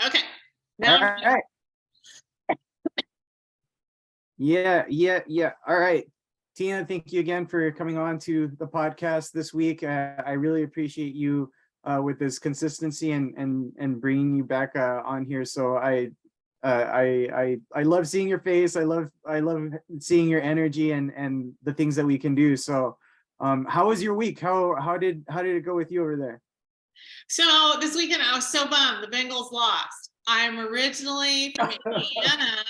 Okay. All Now, right. Yeah. All right. Tina, thank you again for coming on to the podcast this week. I really appreciate you with this consistency and bringing you back on here. So I love seeing your face. I love seeing your energy and the things that we can do. So, how was your week? How did it go with you over there? so this weekend I was so bummed the Bengals lost. I'm originally from Indiana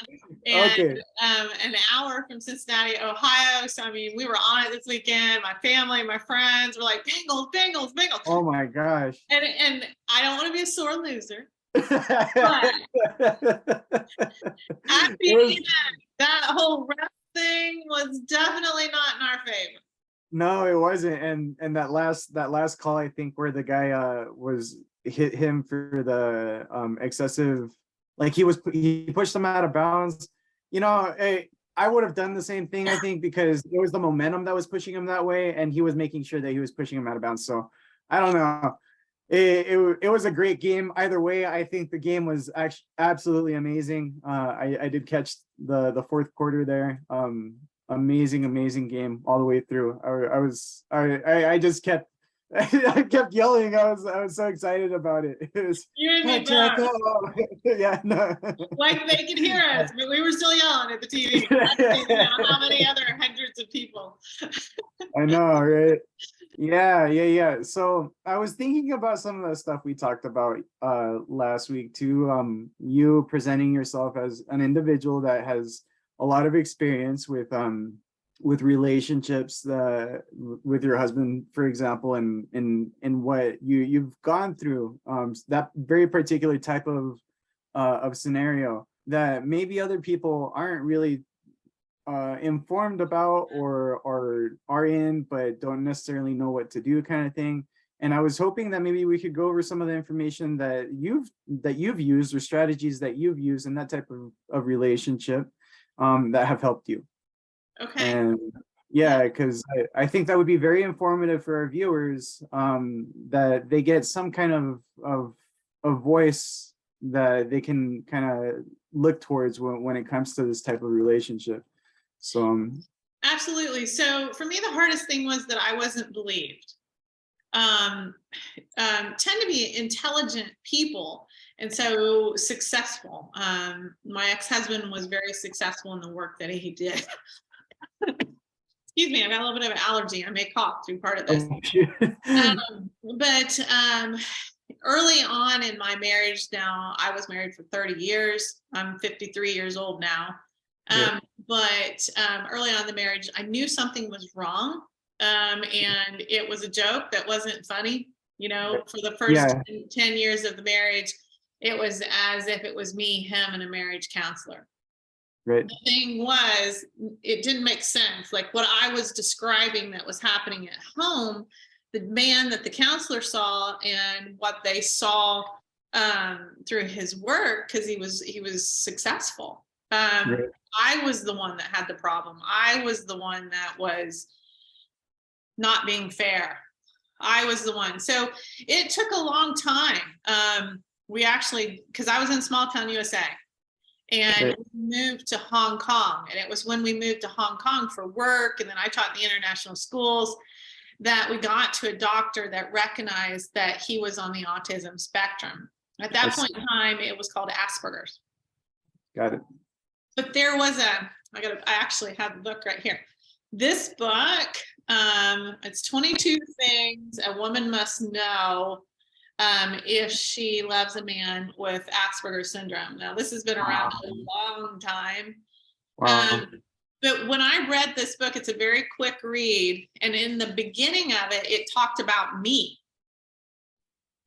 and Okay. an hour from Cincinnati, Ohio. So I mean, we were on it this weekend. My family, my friends were like, Bengals, Bengals, Bengals. Oh my gosh. And I don't want to be a sore loser, but at It the was end, that whole ref thing was definitely not in our favor. No, it wasn't. And that last call, I think, where the guy was hit him for the excessive, like he pushed him out of bounds. I would have done the same thing, I think, because it was the momentum that was pushing him that way, and he was making sure that he was pushing him out of bounds. So I don't know. It was a great game either way. I think the game was actually absolutely amazing. I did catch the fourth quarter there. Amazing game all the way through. I just kept I kept yelling. I was so excited about it. It was You and me Jericho. both. Yeah, no. Like they could hear us, but we were still yelling at the TV. I didn't know how many other hundreds of people. I know, right? Yeah. So I was thinking about some of the stuff we talked about last week too. You presenting yourself as an individual that has a lot of experience with relationships with your husband, for example, and in what you've gone through, that very particular type of scenario that maybe other people aren't really informed about or are in but don't necessarily know what to do, kind of thing. And I was hoping that maybe we could go over some of the information that you've used or strategies that you've used in that type of relationship that have helped you. Okay. And yeah, because I think that would be very informative for our viewers, that they get some kind of voice that they can kind of look towards when it comes to this type of relationship. So Absolutely. So for me, the hardest thing was that I wasn't believed. Um, tend to be intelligent people and so successful. My ex-husband was very successful in the work that he did. Excuse me, I got a little bit of an allergy. I may cough through part of this. But early on in my marriage, now I was married for 30 years. I'm 53 years old now. Yeah. But early on in the marriage, I knew something was wrong. And it was a joke that wasn't funny. For the first Yeah, 10 years of the marriage, it was as if it was me, him, and a marriage counselor. right. The thing was, it didn't make sense. Like what I was describing that was happening at home, the man that the counselor saw and what they saw through his work, because he was successful. Right. I was the one that had the problem. I was the one that was not being fair. I was the one. So it took a long time. We actually, because I was in small town USA, and Right. we moved to Hong Kong. And it was when we moved to Hong Kong for work, and then I taught in the international schools, that we got to a doctor that recognized that he was on the autism spectrum. At that point in time, it was called Asperger's. Got it. But there was I actually have the book right here. This book, it's 22 things a woman must know if she loves a man with Asperger's syndrome. Now, this has been around a long time. Wow. But when I read this book, it's a very quick read. And in the beginning of it, it talked about me.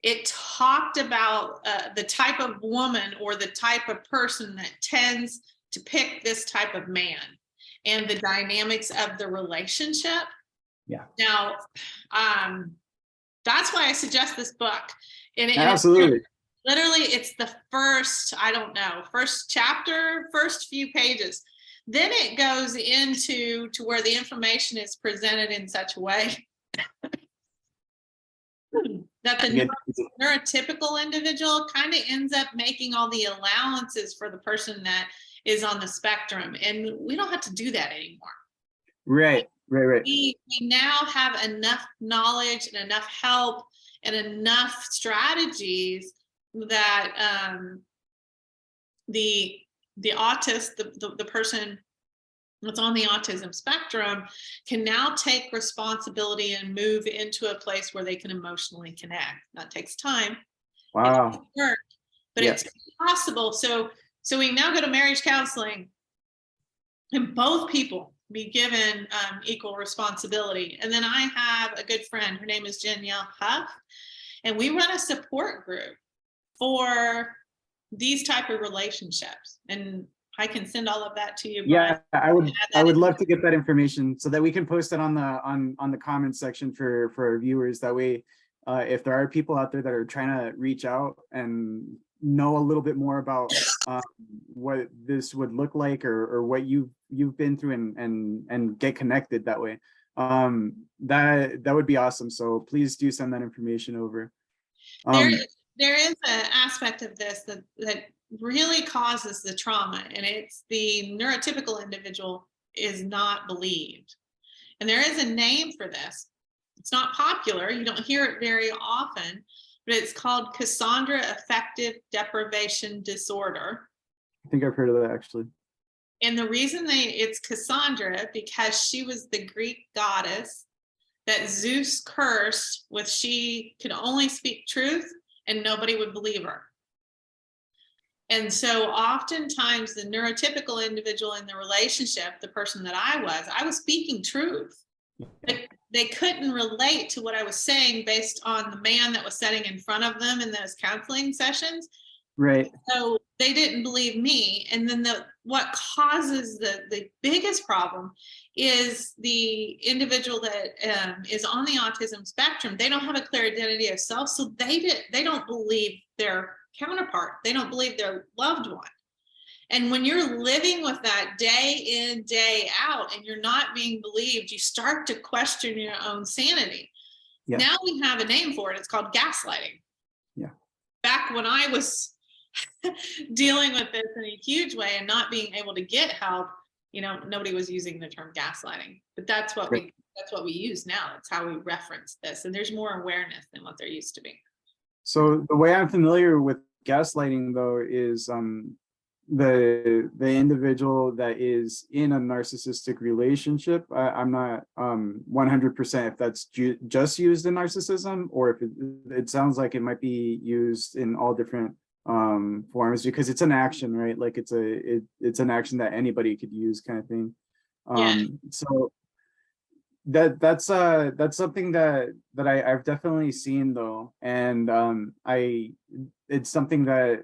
It talked about the type of woman or the type of person that tends to pick this type of man and the dynamics of the relationship. Yeah. Now, that's why I suggest this book. And Absolutely. literally, it's the first chapter, first few pages. Then it goes into where the information is presented in such a way that the Again, neurotypical individual kind of ends up making all the allowances for the person that is on the spectrum. And we don't have to do that anymore. right. We now have enough knowledge and enough help and enough strategies that the autist, the person that's on the autism spectrum, can now take responsibility and move into a place where they can emotionally connect. That takes time. Wow. It takes work, but Yeah. it's possible. So we now go to marriage counseling, and both people be given equal responsibility. And then I have a good friend, her name is Danielle Huff, and we run a support group for these type of relationships. And I can send all of that to you. Yeah, Brian. I would love to get that information so that we can post it on the comments section for our viewers. That way, if there are people out there that are trying to reach out and know a little bit more about what this would look like, or what you've been through, and get connected that way, that would be awesome. So please do send that information over. There is an aspect of this that really causes the trauma, and it's the neurotypical individual is not believed. And there is a name for this. It's not popular. You don't hear it very often, but it's called Cassandra Affective Deprivation Disorder. I think I've heard of that, actually. And the reason it's Cassandra, because she was the Greek goddess that Zeus cursed with. She could only speak truth and nobody would believe her. And so oftentimes the neurotypical individual in the relationship, the person that I was speaking truth. They couldn't relate to what I was saying based on the man that was sitting in front of them in those counseling sessions. Right. So they didn't believe me. And then what causes the biggest problem is the individual that is on the autism spectrum. They don't have a clear identity of self, so they don't believe their counterpart. They don't believe their loved one. And when you're living with that day in, day out, and you're not being believed, you start to question your own sanity. Yeah. Now we have a name for it. It's called gaslighting. Yeah. Back when I was dealing with this in a huge way and not being able to get help, nobody was using the term gaslighting. But that's what we use now. That's how we reference this. And there's more awareness than what there used to be. So the way I'm familiar with gaslighting, though, is the individual that is in a narcissistic relationship. I'm not 100% if that's just used in narcissism, or if it sounds like it might be used in all different forms, because it's an action, right? Like it's an action that anybody could use, kind of thing. So that's something that I've definitely seen, though, and it's something that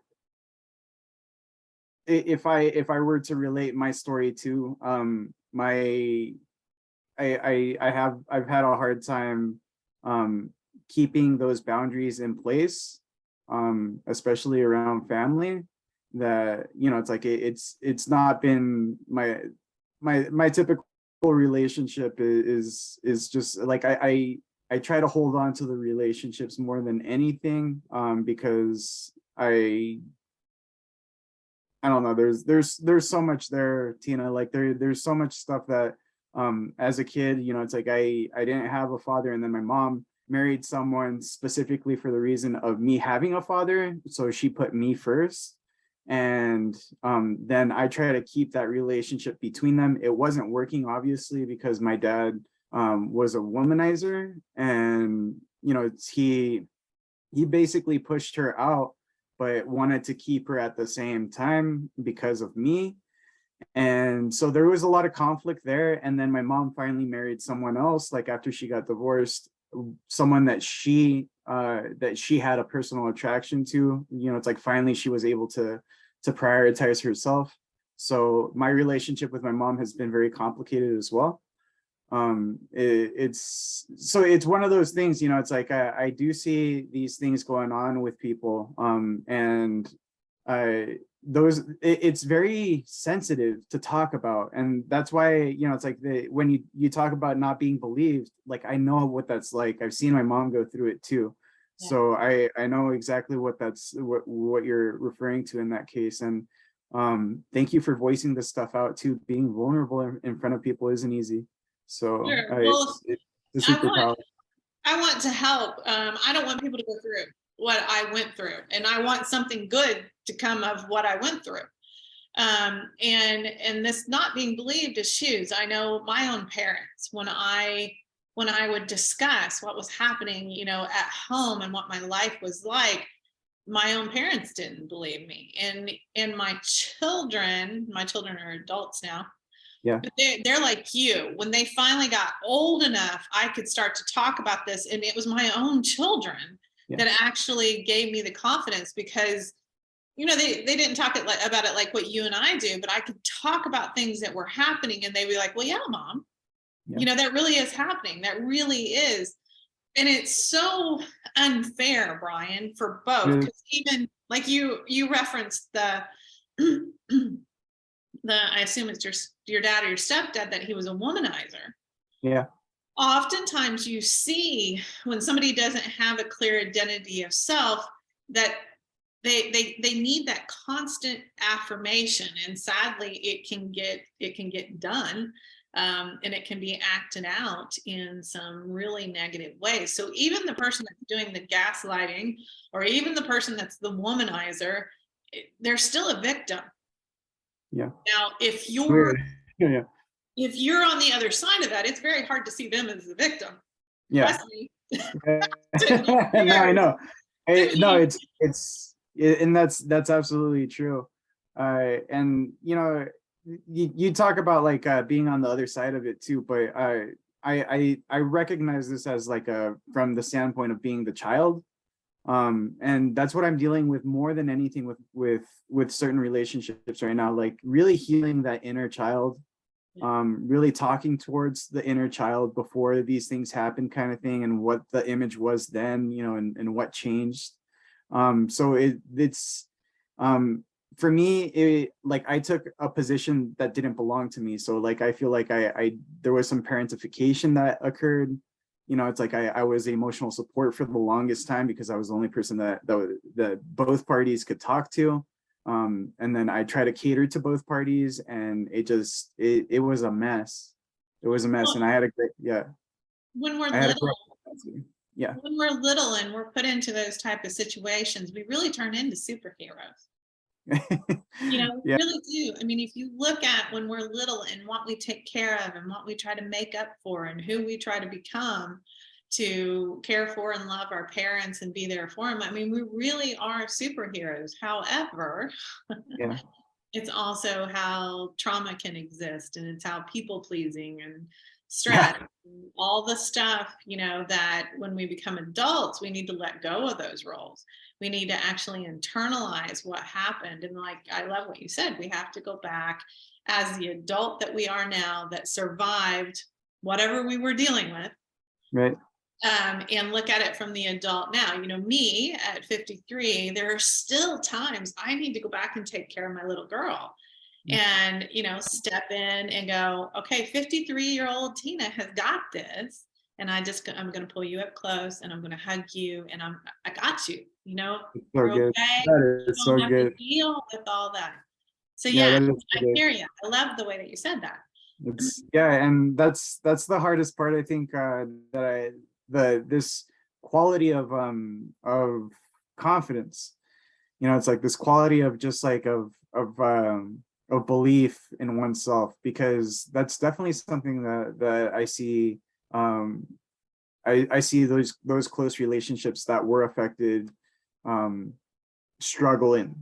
if I were to relate my story to, I've had a hard time keeping those boundaries in place, especially around family. That it's like it's not been my typical relationship is just like I try to hold on to the relationships more than anything, because I don't know, there's so much there, Tina. Like there's so much stuff that as a kid, it's like I didn't have a father, and then my mom married someone specifically for the reason of me having a father, so she put me first. And then I try to keep that relationship between them. It wasn't working, obviously, because my dad was a womanizer, and he basically pushed her out, but wanted to keep her at the same time because of me. And so there was a lot of conflict there. And then my mom finally married someone else, like after she got divorced, someone that she had a personal attraction to. It's like finally she was able to prioritize herself. So my relationship with my mom has been very complicated as well. It's one of those things, it's like I do see these things going on with people, and it's very sensitive to talk about, and that's why it's like when you talk about not being believed, like I know what that's like. I've seen my mom go through it too. Yeah. So I know exactly what you're referring to in that case. And thank you for voicing this stuff out too. Being vulnerable in front of people isn't easy. So Sure. Well, it's a I want superpower. I want to help. I don't want people to go through what I went through, and I want something good to come of what I went through. And this not being believed is shoes. I know my own parents, when I would discuss what was happening, at home and what my life was like, my own parents didn't believe me. And my children are adults now, Yeah. but they're like you. When they finally got old enough, I could start to talk about this, and it was my own children Yeah. that actually gave me the confidence, because they didn't talk about it like what you and I do, but I could talk about things that were happening, and they'd be like, well, yeah, mom, Yeah. that really is happening. That really is. And it's so unfair, Brian, for both, It is. because even like you referenced the I assume it's your dad or your stepdad, that he was a womanizer. Yeah. Oftentimes you see when somebody doesn't have a clear identity of self, that they need that constant affirmation, and sadly it can get done, and it can be acted out in some really negative ways. So even the person that's doing the gaslighting, or even the person that's the womanizer, they're still a victim. Yeah. Now if you're Weird. Yeah. if you're on the other side of that, it's very hard to see them as the victim. Yeah. Trust me. Yeah. No, I Very, know. No, very. and that's absolutely true. And you talk about like being on the other side of it too, but I recognize this as like from the standpoint of being the child. And that's what I'm dealing with more than anything with certain relationships right now, like really healing that inner child, really talking towards the inner child before these things happen, kind of thing, and what the image was then, and what changed. So it's for me, like I took a position that didn't belong to me. So like I feel like I there was some parentification that occurred. It's like I was emotional support for the longest time because I was the only person that both parties could talk to. And then I try to cater to both parties, and it was a mess. It was a mess. And Well, I had a great, yeah, when we're I had a little, great, yeah. when we're little and we're put into those type of situations, we really turn into superheroes. We Yeah. really do. I mean, if you look at when we're little and what we take care of and what we try to make up for and who we try to become to care for and love our parents and be there for them, I mean, we really are superheroes. However, Yeah. it's also how trauma can exist, and it's how people pleasing and stress, Yeah. and all the stuff, that when we become adults, we need to let go of those roles. We need to actually internalize what happened. And like, I love what you said, we have to go back as the adult that we are now, that survived whatever we were dealing with, Right. and look at it from the adult now. Me at 53, there are still times I need to go back and take care of my little girl, and step in and go, okay, 53-year-old Tina has got this, and I'm going to pull you up close, and I'm going to hug you, and I got you. It's so You're good. okay. That You is so don't have to good. deal with all that. So Yeah, yeah, that is so I good. hear you. I love the way that you said that. And that's the hardest part, I think, that this quality of confidence. It's like this quality of just like of belief in oneself, because that's definitely something that I see. I see those close relationships that were affected um struggle in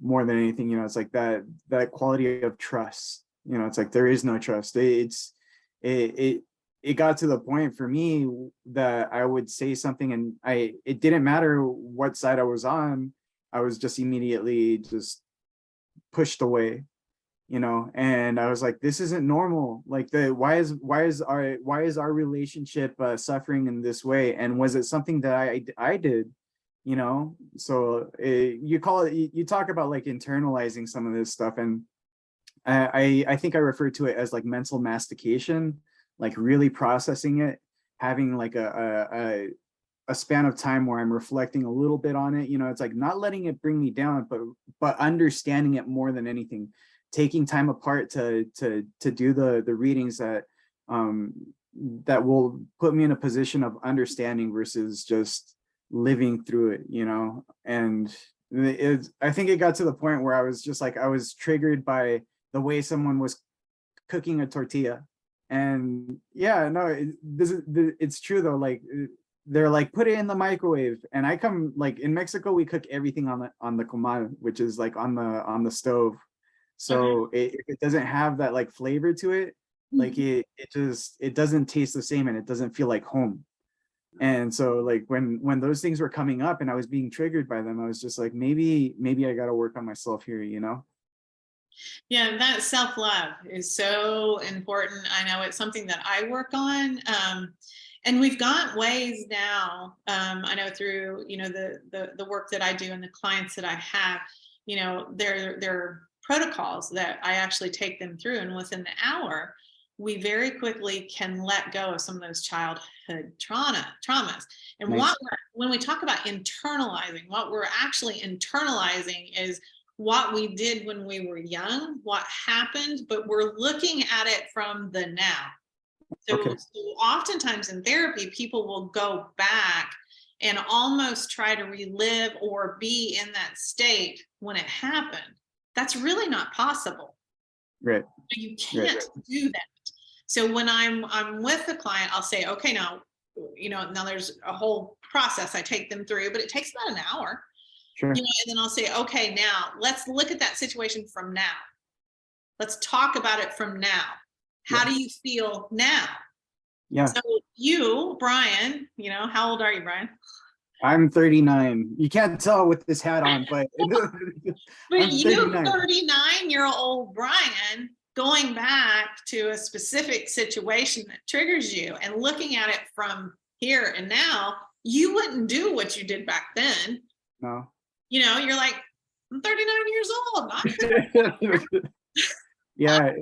more than anything. It's like that quality of trust. It's like there is no trust. It got to the point for me that I would say something, and it didn't matter what side I was on, I was just immediately just pushed away. And I was like, this isn't normal. Like, why is our relationship suffering in this way? And was it something that I did? So you talk about like internalizing some of this stuff, and I think I refer to it as like mental mastication, like really processing it, having like a a span of time where I'm reflecting a little bit on it. You know, it's like not letting it bring me down, but understanding it more than anything, taking time apart to do the readings that will put me in a position of understanding versus just living through it, you know. And I think it got to the point where I was just like, I was triggered by the way someone was cooking a tortilla. And yeah, no, it's true though. Like they're like, put it in the microwave. And I come, like in Mexico, we cook everything on the comal, which is like on the stove. So if it doesn't have that like flavor to it, like it doesn't taste the same and it doesn't feel like home. And so like when those things were coming up and I was being triggered by them, I was just like, maybe I got to work on myself here, you know? Yeah, that self-love is so important. I know it's something that I work on. And we've got ways now, I know through, you know, the work that I do and the clients that I have, you know, there are protocols that I actually take them through. And within the hour, we very quickly can let go of some of those childhood traumas. And Nice. when we talk about internalizing, what we're actually internalizing is what we did when we were young, what happened, but we're looking at it from the now. So, Okay. so oftentimes in therapy, people will go back and almost try to relive or be in that state when it happened. That's really not possible. Right. You can't do that. So when I'm with the client, I'll say, okay, now, you know, now there's a whole process I take them through, but it takes about an hour. Sure. You know, and then I'll say, okay, now let's look at that situation from now. Let's talk about it from now. How do you feel now? Yeah. So you, Brian, you know, how old are you, Brian? I'm 39. You can't tell with this hat on, but But I'm you, 39. 39-year-old Brian, going back to a specific situation that triggers you and looking at it from here and now, you wouldn't do what you did back then. No. You know, you're like, I'm 39 years old, not Yeah,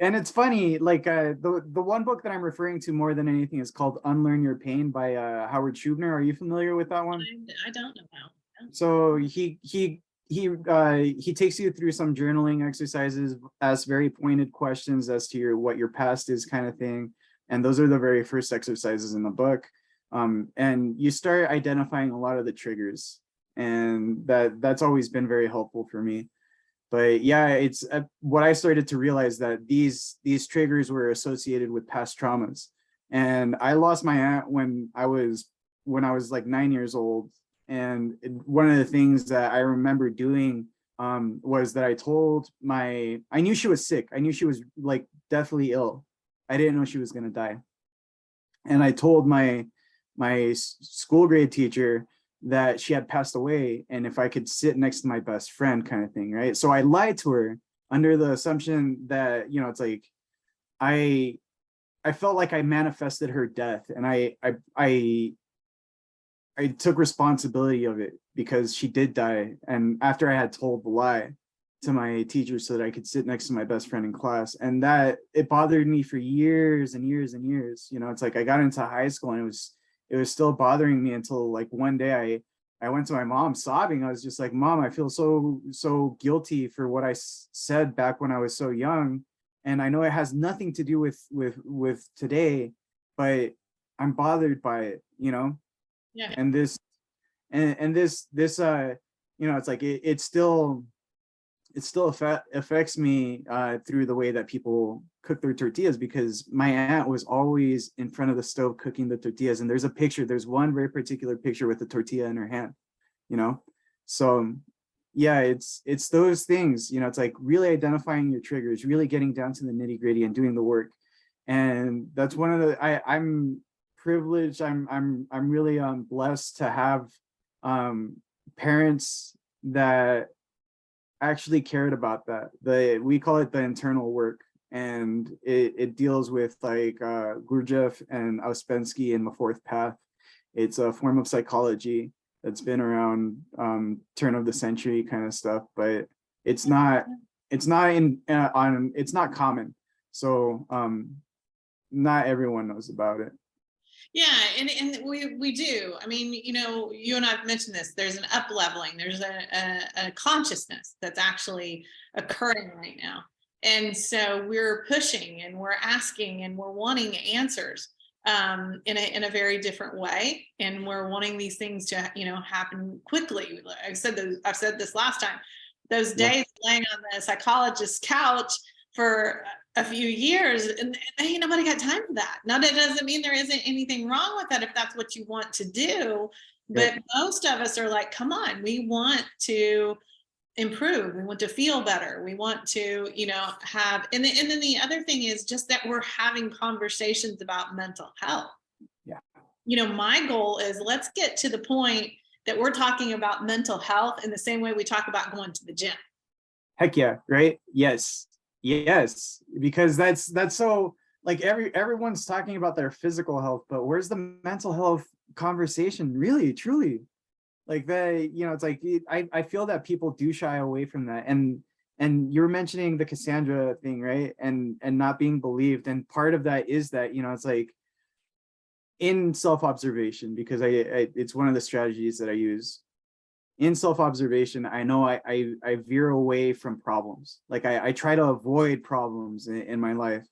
and it's funny, like the one book that I'm referring to more than anything is called Unlearn Your Pain by Howard Schubner. Are you familiar with that one? I don't know how. So he takes you through some journaling exercises, asks very pointed questions as to what your past is, kind of thing. And those are the very first exercises in the book. And you start identifying a lot of the triggers, and that's always been very helpful for me. But yeah, it's what I started to realize, that these triggers were associated with past traumas. And I lost my aunt when I was like 9 years old. And one of the things that I remember doing was that I knew she was sick. I knew she was like deathly ill. I didn't know she was going to die. And I told my school grade teacher that she had passed away, and if I could sit next to my best friend, kind of thing, right? So I lied to her under the assumption that, you know, it's like I felt like I manifested her death, and I took responsibility of it because she did die. And after I had told the lie to my teacher so that I could sit next to my best friend in class, and that it bothered me for years and years and years. You know, it's like I got into high school and it was still bothering me until like one day I went to my mom sobbing. I was just like, Mom, I feel so guilty for what I said back when I was so young. And I know it has nothing to do with today, but I'm bothered by it, you know? Yeah. And this you know, it's like it still affects me through the way that people cook their tortillas, because my aunt was always in front of the stove cooking the tortillas. And there's one very particular picture with the tortilla in her hand, you know? So yeah, it's those things, you know, it's like really identifying your triggers, really getting down to the nitty gritty and doing the work. And that's one of the, I'm privileged. I'm really blessed to have parents that actually cared about that. We call it the internal work, and it deals with like Gurdjieff and Ouspensky in the Fourth Path. It's a form of psychology that's been around turn of the century kind of stuff, but it's not common. So not everyone knows about it. Yeah, and we do. I mean, you know, you and I've mentioned this. There's an up leveling. There's a consciousness that's actually occurring right now, and so we're pushing and we're asking and we're wanting answers in a very different way, and we're wanting these things to happen quickly. I've said this last time. Those Yeah. days laying on the psychologist's couch for a few years, and ain't nobody got time for that. Now, that doesn't mean there isn't anything wrong with that if that's what you want to do, but Right. most of us are like, come on, we want to improve, we want to feel better, we want to have, and then the other thing is just that we're having conversations about mental health. Yeah. My goal is, let's get to the point that we're talking about mental health in the same way we talk about going to the gym. Heck yeah, right? Yes. Yes. Because that's so, like, everyone's talking about their physical health, but where's the mental health conversation? Really, truly. Like, it's like I feel that people do shy away from that. And you're mentioning the Cassandra thing, right? And not being believed. And part of that is that, it's like, in self-observation, because it's one of the strategies that I use. In self-observation, I know I veer away from problems. Like, I try to avoid problems in my life.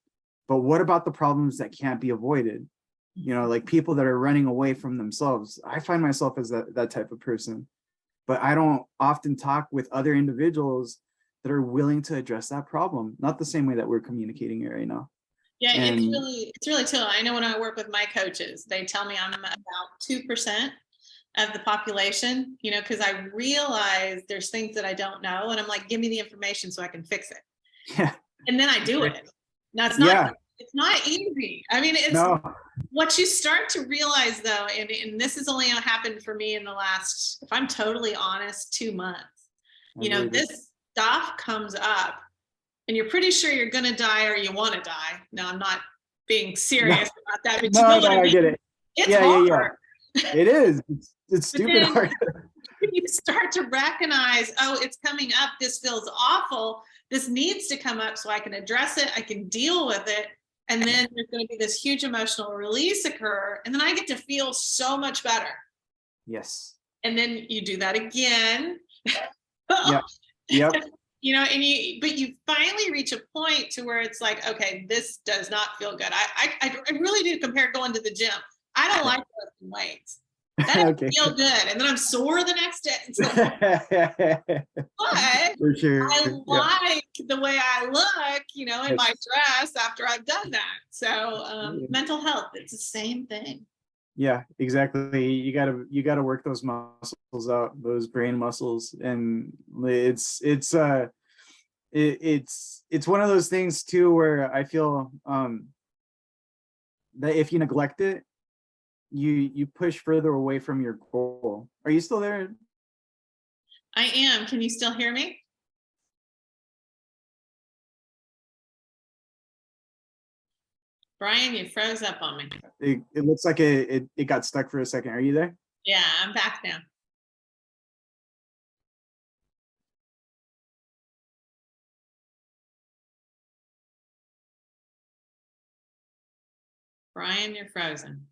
But what about the problems that can't be avoided? Like people that are running away from themselves. I find myself as that type of person. But I don't often talk with other individuals that are willing to address that problem. Not the same way that we're communicating it right now. Yeah, And it's really chill. I know when I work with my coaches, they tell me I'm about 2% of the population, because I realize there's things that I don't know, and I'm like, give me the information so I can fix it. yeah, And then I do it. Now, yeah, it's not easy. I mean, it's no, what you start to realize, though, and this has only happened for me in the last, if I'm totally honest, 2 months. This stuff comes up and you're pretty sure you're going to die or you want to die. No, I'm not being serious about that, but you know what I I mean? get it. It's Yeah, hard. It is. It's But stupid then hard. you start to recognize, oh, it's coming up. This feels awful. This needs to come up so I can address it. I can deal with it. And then there's going to be this huge emotional release occur. And then I get to feel so much better. Yes. And then you do that again. Yeah. Yep. But you finally reach a point to where it's like, okay, this does not feel good. I really do compare going to the gym. I don't like lifting weights. That doesn't Okay. feel good. And then I'm sore the next day. It's like, but For sure. I Yeah. like the way I look, in Yes. my dress after I've done that. So mental health, it's the same thing. Yeah, exactly. You gotta work those muscles out, those brain muscles. And it's one of those things too where I feel that if you neglect it, you push further away from your goal. Are you still there? I am. Can you still hear me? Brian, you froze up on me. It looks like it got stuck for a second. Are you there? Yeah, I'm back now. Brian, you're frozen.